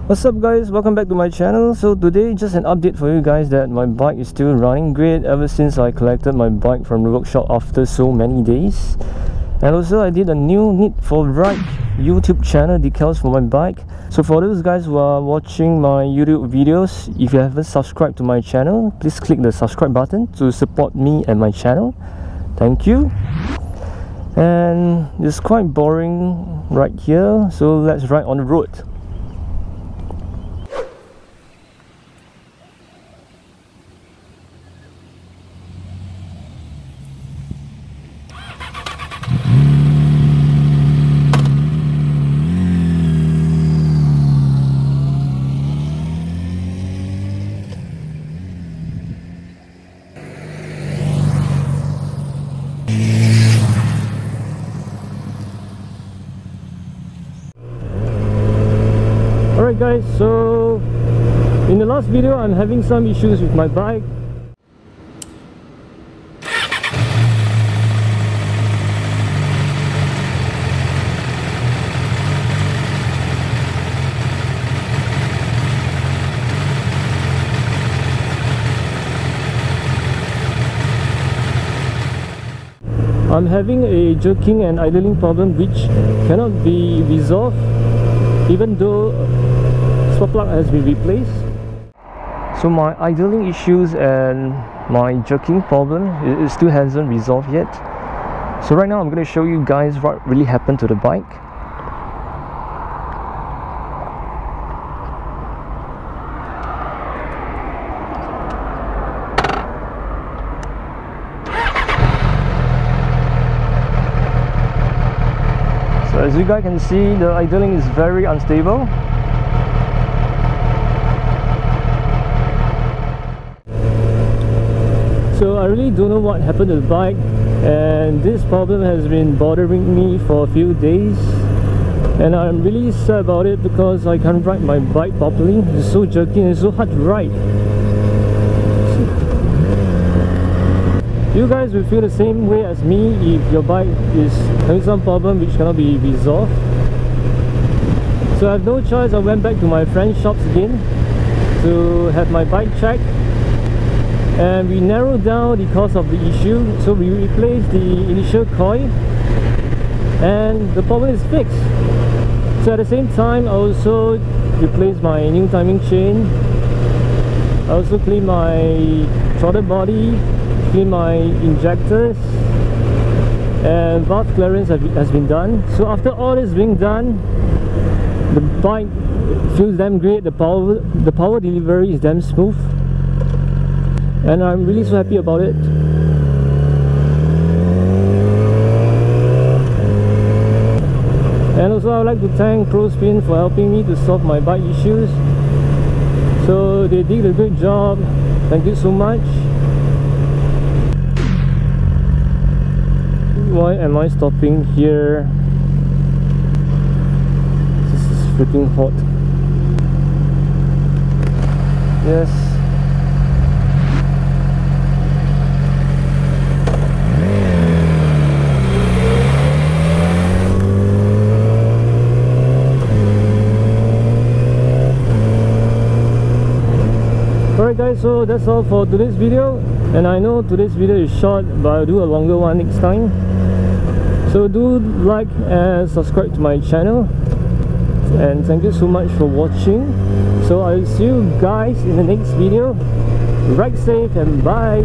What's up guys, welcome back to my channel. So today just an update for you guys that my bike is still running great ever since I collected my bike from the workshop after so many days. And also I did a new NeedforRide YouTube channel decals for my bike. So for those guys who are watching my YouTube videos, if you haven't subscribed to my channel, please click the subscribe button to support me and my channel. Thank you. And it's quite boring right here, so let's ride on the road. Alright guys, so in the last video I'm having some issues with my bike. I'm having a jerking and idling problem which cannot be resolved even though spark plug has been replaced. So my idling issues and my jerking problem it still hasn't resolved yet. So right now I'm going to show you guys what really happened to the bike. So as you guys can see, the idling is very unstable. So I really don't know what happened to the bike, and this problem has been bothering me for a few days, and I'm really sad about it because I can't ride my bike properly. It's so jerky and it's so hard to ride. You guys will feel the same way as me if your bike is having some problem which cannot be resolved. So I have no choice, I went back to my friend's shops again to have my bike checked, and we narrowed down the cause of the issue. So we replaced the initial coil and the problem is fixed. So at the same time I also replaced my new timing chain. I also cleaned my throttle body, clean my injectors, and valve clearance has been done. So after all this being done, the bike feels damn great. The power delivery is damn smooth, and I'm really so happy about it. And also I would like to thank ProSpin for helping me to solve my bike issues. So they did a good job. Thank you so much. Why am I stopping here? This is freaking hot. Yes. Alright guys, so that's all for today's video. And I know today's video is short, but I'll do a longer one next time. So do like and subscribe to my channel, and thank you so much for watching. So I'll see you guys in the next video. Ride safe and bye.